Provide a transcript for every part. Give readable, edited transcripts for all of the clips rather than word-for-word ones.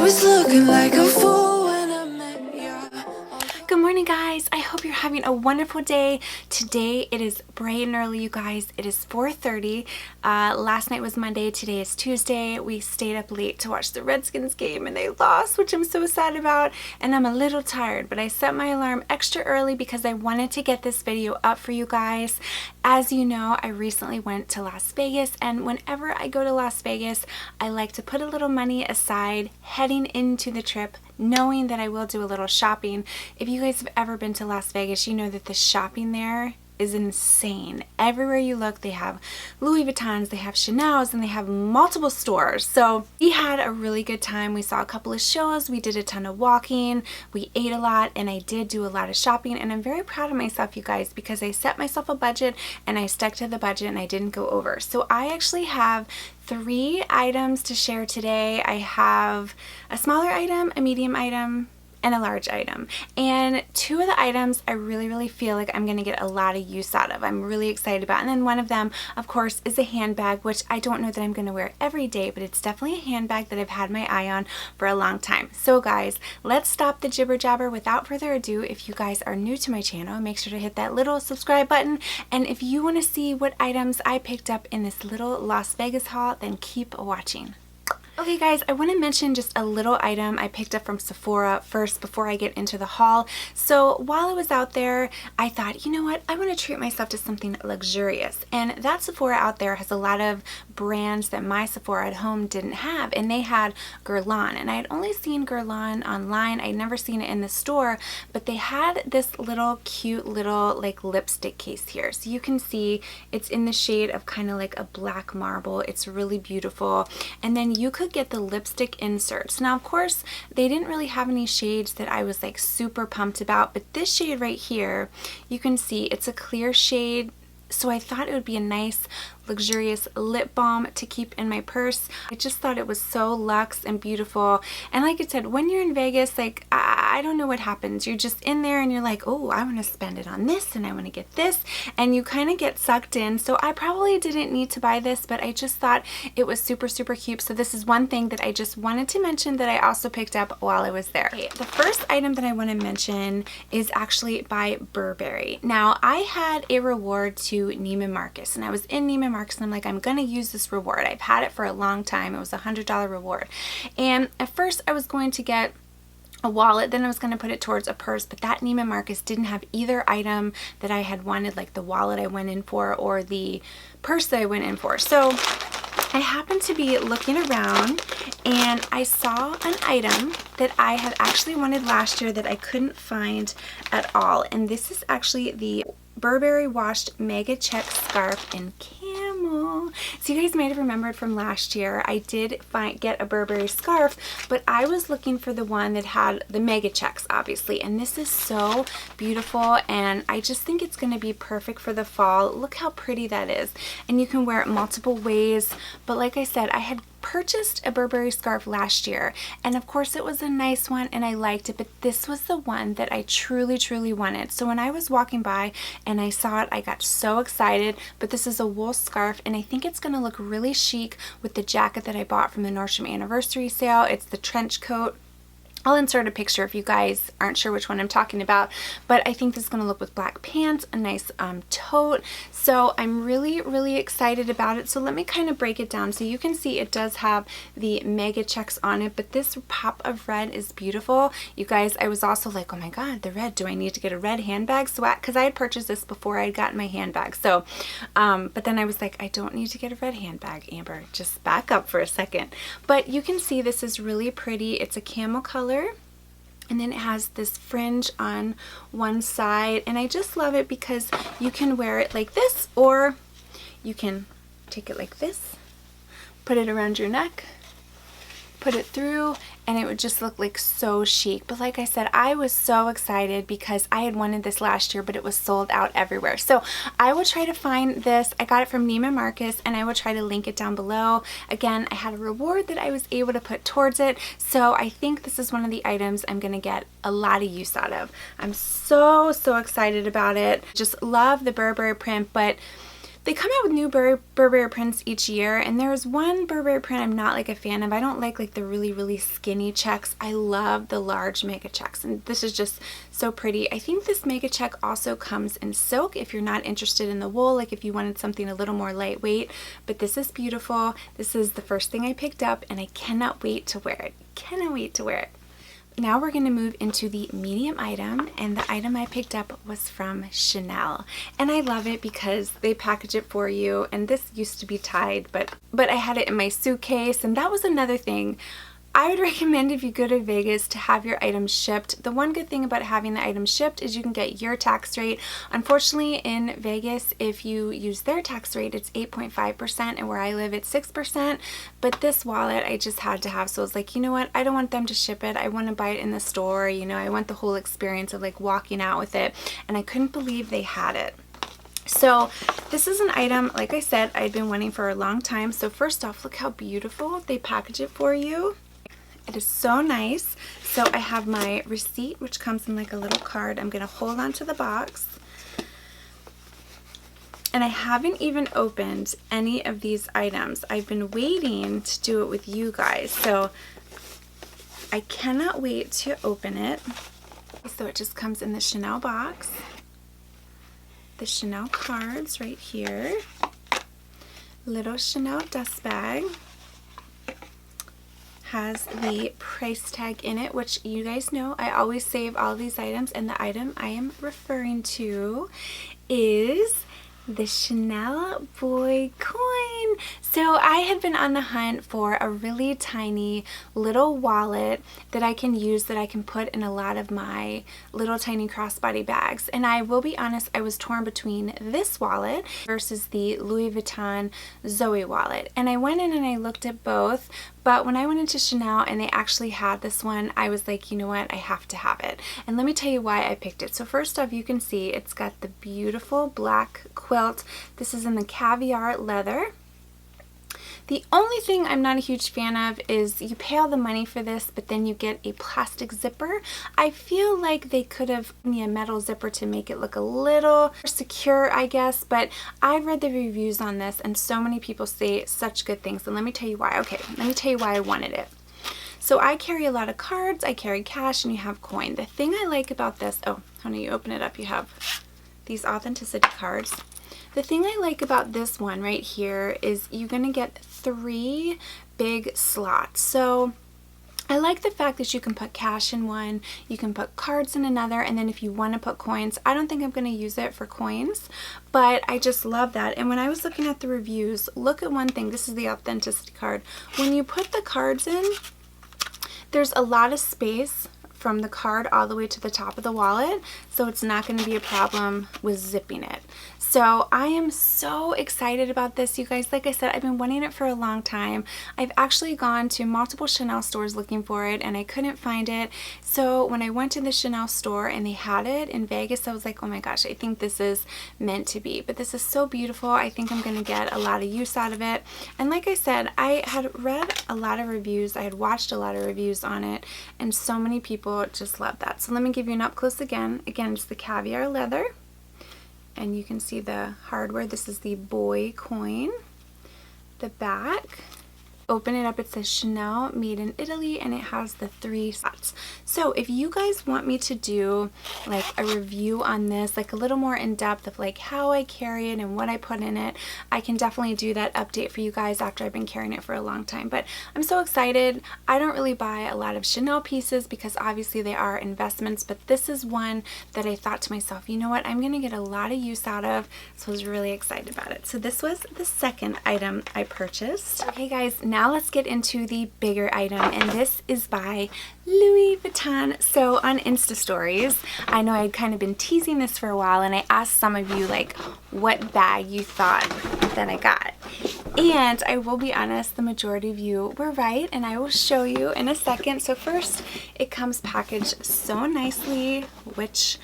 was looking like a fool when I met you. Good morning, guys. I hope you're having a wonderful day. Today it is bright and early, you guys. It is 4:30. Last night was Monday. Today is Tuesday. We stayed up late to watch the Redskins game and they lost, which I'm so sad about, and I'm a little tired, but I set my alarm extra early because I wanted to get this video up for you guys. As you know, I recently went to Las Vegas, and whenever I go to Las Vegas, I like to put a little money aside heading into the trip, knowing that I will do a little shopping. If you guys have ever been to Las Vegas, you know that the shopping there is insane. Everywhere you look, they have Louis Vuittons, they have Chanel's, and they have multiple stores. So we had a really good time. We saw a couple of shows, we did a ton of walking, we ate a lot, and I did do a lot of shopping, and I'm very proud of myself, you guys, because I set myself a budget and I stuck to the budget and I didn't go over. So I actually have 3 items to share today. I have a smaller item, a medium item, and a large item. And 2 of the items I really feel like I'm gonna get a lot of use out of. I'm really excited about. And then one of them, of course, is a handbag, which I don't know that I'm gonna wear every day, but it's definitely a handbag that I've had my eye on for a long time. So guys, let's stop the jibber jabber. Without further ado, if you guys are new to my channel, make sure to hit that little subscribe button. And if you wanna see what items I picked up in this little Las Vegas haul, then keep watching. Okay guys, I want to mention just a little item I picked up from Sephora first before I get into the haul. So while I was out there, I thought, you know what, I want to treat myself to something luxurious. And that Sephora out there has a lot of brands that my Sephora at home didn't have. And they had GUERLAIN. And I had only seen GUERLAIN online. I'd never seen it in the store. But they had this little cute little like lipstick case here. So you can see it's in the shade of kind of like a black marble. It's really beautiful. And then you could get the lipstick inserts. Now of course they didn't really have any shades that I was like super pumped about, but this shade right here, you can see it's a clear shade, so I thought it would be a nice luxurious lip balm to keep in my purse. I just thought it was so luxe and beautiful. And like I said, when you're in Vegas, like I don't know what happens. You're just in there and you're like, oh, I want to spend it on this and I want to get this, and you kind of get sucked in. So I probably didn't need to buy this, but I just thought it was super cute. So this is one thing that I just wanted to mention that I also picked up while I was there. Okay, the first item that I want to mention is actually by Burberry. Now I had a reward to Neiman Marcus, and I was in Neiman Marcus and I'm like, I'm gonna use this reward. I've had it for a long time. It was a $100 reward, and at first I was going to get a wallet, then I was going to put it towards a purse, but that Neiman Marcus didn't have either item that I had wanted, like the wallet I went in for or the purse that I went in for. So I happened to be looking around and I saw an item that I had actually wanted last year that I couldn't find at all, and this is actually the Burberry washed mega check scarf in camel. So you guys might have remembered from last year I did get a Burberry scarf, but I was looking for the one that had the mega checks, obviously, and this is so beautiful, and I just think it's going to be perfect for the fall. Look how pretty that is, and you can wear it multiple ways. But like I said, I had purchased a Burberry scarf last year, and of course it was a nice one and I liked it, but this was the one that I truly wanted. So when I was walking by and I saw it, I got so excited. But this is a wool scarf, and I think it's going to look really chic with the jacket that I bought from the Nordstrom anniversary sale. It's the trench coat. I'll insert a picture if you guys aren't sure which one I'm talking about, but I think this is going to look with black pants, a nice tote. So I'm really excited about it. So let me kind of break it down. So you can see it does have the mega checks on it, but this pop of red is beautiful. You guys, I was also like, oh my god, the red, do I need to get a red handbag? So because I had purchased this before I had gotten my handbag. So but then I was like, I don't need to get a red handbag, Amber, just back up for a second. But you can see this is really pretty. It's a camel color, and then it has this fringe on one side, and I just love it because you can wear it like this, or you can take it like this, put it around your neck, put it through, and it would just look like so chic. But like I said, I was so excited because I had wanted this last year, but it was sold out everywhere. So I will try to find this. I got it from Neiman Marcus, and I will try to link it down below. Again, I had a reward that I was able to put towards it, so I think this is one of the items I'm gonna get a lot of use out of. I'm so excited about it. Just love the Burberry print, but They come out with new Burberry prints each year, and there's one Burberry print I'm not like a fan of. I don't like the really skinny checks. I love the large mega checks, and this is just so pretty. I think this mega check also comes in silk if you're not interested in the wool, like if you wanted something a little more lightweight. But this is beautiful. This is the first thing I picked up, and I cannot wait to wear it. Cannot wait to wear it. Now we're going to move into the medium item, and the item I picked up was from Chanel, and I love it because they package it for you, and this used to be tied, but I had it in my suitcase, and that was another thing. I would recommend if you go to Vegas to have your items shipped. The one good thing about having the items shipped is you can get your tax rate. Unfortunately, in Vegas, if you use their tax rate, it's 8.5%, and where I live, it's 6%. But this wallet, I just had to have, so I was like, you know what? I don't want them to ship it. I want to buy it in the store. You know, I want the whole experience of like walking out with it, and I couldn't believe they had it. So this is an item, like I said, I'd been wanting for a long time. So first off, look how beautiful they package it for you. It is so nice. So I have my receipt, which comes in like a little card. I'm going to hold on to the box. And I haven't even opened any of these items. I've been waiting to do it with you guys. So I cannot wait to open it. So it just comes in the Chanel box. The Chanel cards right here. Little Chanel dust bag. Has the price tag in it, which you guys know I always save all these items, and the item I am referring to is the Chanela Boy Coin. So I had been on the hunt for a really tiny little wallet that I can use, that I can put in a lot of my little tiny crossbody bags. And I will be honest, I was torn between this wallet versus the Louis Vuitton Zoe wallet. And I went in and I looked at both, but when I went into Chanel and they actually had this one, I was like, you know what, I have to have it. And let me tell you why I picked it. So first off, you can see it's got the beautiful black quilt. This is in the caviar leather. The only thing I'm not a huge fan of is you pay all the money for this, but then you get a plastic zipper. I feel like they could have given me a metal zipper to make it look a little more secure, I guess, but I've read the reviews on this and so many people say such good things. And let me tell you why. Okay, let me tell you why I wanted it. So I carry a lot of cards, I carry cash, and you have coin. The thing I like about this, oh, honey, you open it up, you have these authenticity cards. The thing I like about this one right here is you're going to get 3 big slots. So I like the fact that you can put cash in one, you can put cards in another, and then if you want to put coins, I don't think I'm going to use it for coins, but I just love that. And when I was looking at the reviews, look at one thing. This is the authenticity card. When you put the cards in, there's a lot of space from the card all the way to the top of the wallet, so it's not going to be a problem with zipping it. So I am so excited about this, you guys. Like I said, I've been wanting it for a long time. I've actually gone to multiple Chanel stores looking for it and I couldn't find it. So when I went to the Chanel store and they had it in Vegas, I was like, oh my gosh, I think this is meant to be. But this is so beautiful. I think I'm going to get a lot of use out of it. And like I said, I had read a lot of reviews. I had watched a lot of reviews on it and so many people just love that. So let me give you an up close again. Again, it's the caviar leather. And you can see the hardware. This is the Boy Coin. The back. Open it up, it says Chanel made in Italy, and it has the 3 slots. So if you guys want me to do like a review on this, like a little more in depth of like how I carry it and what I put in it, I can definitely do that update for you guys after I've been carrying it for a long time. But I'm so excited. I don't really buy a lot of Chanel pieces because obviously they are investments, but this is one that I thought to myself, you know what, I'm gonna get a lot of use out of, so I was really excited about it. So this was the second item I purchased. Okay guys, now let's get into the bigger item, and this is by Louis Vuitton. So on Insta stories, I know I'd kind of been teasing this for a while, and I asked some of you like what bag you thought that I got. And I will be honest, the majority of you were right, and I will show you in a second. So first, it comes packaged so nicely, which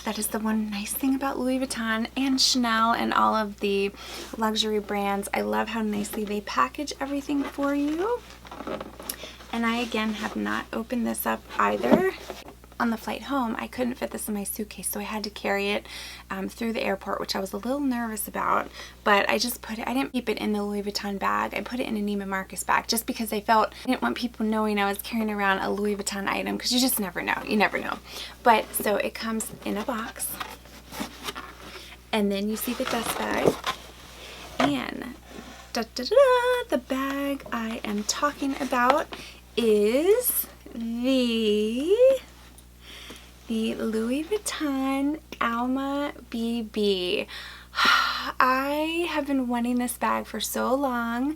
that is the one nice thing about Louis Vuitton and Chanel and all of the luxury brands. I love how nicely they package everything for you. And I again have not opened this up either. on the flight home, I couldn't fit this in my suitcase, so I had to carry it through the airport, which I was a little nervous about, but I just put it, I didn't keep it in the Louis Vuitton bag. I put it in a Neiman Marcus bag just because I felt I didn't want people knowing I was carrying around a Louis Vuitton item, because you just never know. You never know. But so it comes in a box, and then you see the dust bag, and the bag I am talking about is the Louis Vuitton Alma BB. I have been wanting this bag for so long,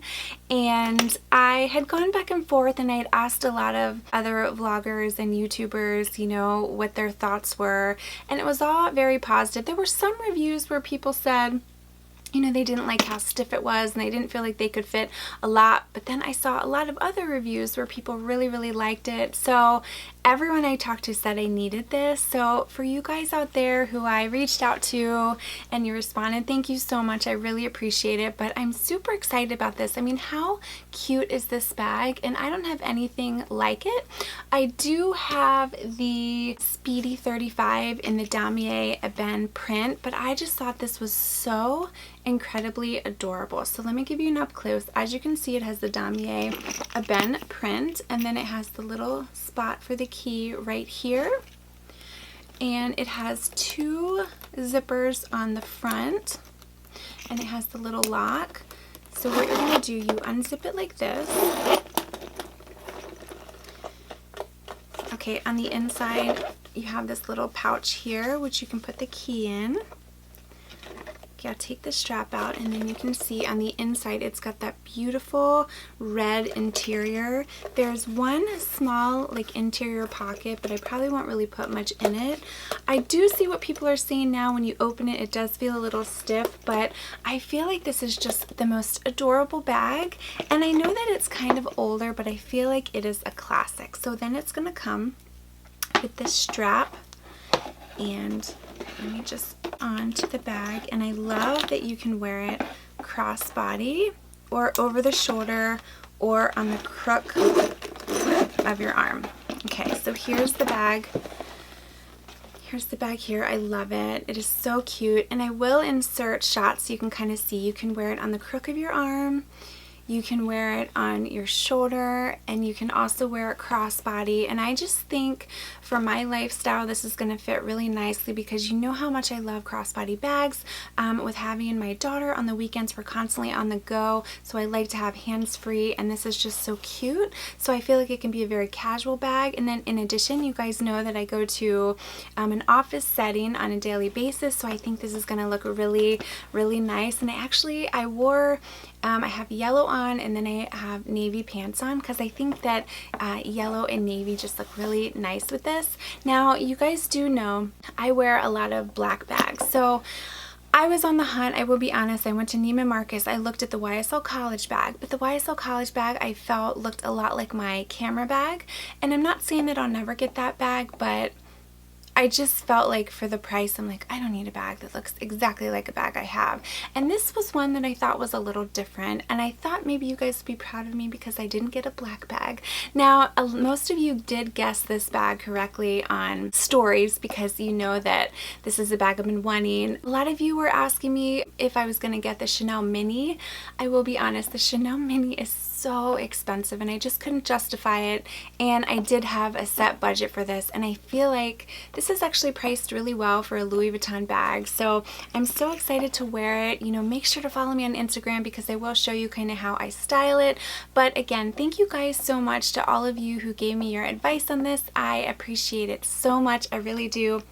and I had gone back and forth, and I had asked a lot of other vloggers and YouTubers, you know, what their thoughts were, and it was all very positive. There were some reviews where people said, you know, they didn't like how stiff it was and they didn't feel like they could fit a lot, but then I saw a lot of other reviews where people really liked it. So everyone I talked to said I needed this. So for you guys out there who I reached out to and you responded, thank you so much. I really appreciate it, but I'm super excited about this. I mean, how cute is this bag? And I don't have anything like it. I do have the Speedy 35 in the Damier Ebene print, but I just thought this was so incredibly adorable. So let me give you an up close. As you can see, it has the Damier Ebene print, and then it has the little spot for the key right here, and it has two zippers on the front, and it has the little lock. So what you're going to do, you unzip it like this. Okay, on the inside you have this little pouch here which you can put the key in. Okay, I'll take the strap out, and then you can see on the inside it's got that beautiful red interior. There's one small like interior pocket, but I probably won't really put much in it. I do see what people are saying now. When you open it, it does feel a little stiff, but I feel like this is just the most adorable bag, and I know that it's kind of older, but I feel like it is a classic. So then it's gonna come with this strap, and let me just onto the bag, and I love that you can wear it crossbody or over the shoulder or on the crook of your arm. Okay, so here's the bag. Here's the bag here. I love it. It is so cute, and I will insert shots so you can kind of see. You can wear it on the crook of your arm. You can wear it on your shoulder, and you can also wear it crossbody. And I just think for my lifestyle, this is going to fit really nicely, because you know how much I love crossbody bags. With having my daughter on the weekends, we're constantly on the go, so I like to have hands-free, and this is just so cute. So I feel like it can be a very casual bag. And then in addition, you guys know that I go to an office setting on a daily basis, so I think this is going to look really nice. And I wore I have yellow on, and then I have navy pants on, because I think that yellow and navy just look really nice with this. Now, you guys do know I wear a lot of black bags, so I was on the hunt. I will be honest, I went to Neiman Marcus. I looked at the YSL college bag, but the YSL college bag I felt looked a lot like my camera bag, and I'm not saying that I'll never get that bag, but I just felt like for the price, I'm like, I don't need a bag that looks exactly like a bag I have. And this was one that I thought was a little different, and I thought maybe you guys would be proud of me because I didn't get a black bag. Now, most of you did guess this bag correctly on stories, because you know that this is a bag I've been wanting. A lot of you were asking me if I was going to get the Chanel Mini. I will be honest, the Chanel Mini is so expensive, and I just couldn't justify it, and I did have a set budget for this, and I feel like this is actually priced really well for a Louis Vuitton bag. So I'm so excited to wear it. You know, make sure to follow me on Instagram, because I will show you kind of how I style it. But again, thank you guys so much to all of you who gave me your advice on this. I appreciate it so much. I really do.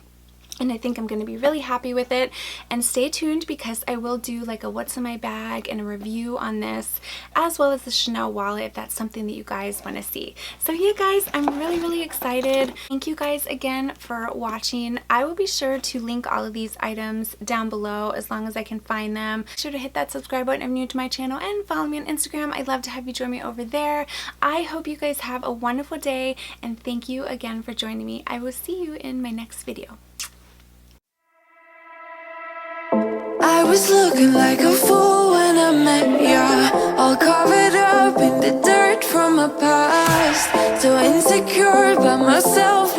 And I think I'm going to be really happy with it. And stay tuned, because I will do like a what's in my bag and a review on this, as well as the Chanel wallet, if that's something that you guys want to see. So yeah guys, I'm really excited. Thank you guys again for watching. I will be sure to link all of these items down below as long as I can find them. Be sure to hit that subscribe button if you're new to my channel, and follow me on Instagram. I'd love to have you join me over there. I hope you guys have a wonderful day, and thank you again for joining me. I will see you in my next video. I was looking like a fool when I met ya, all covered up in the dirt from my past. So insecure about myself,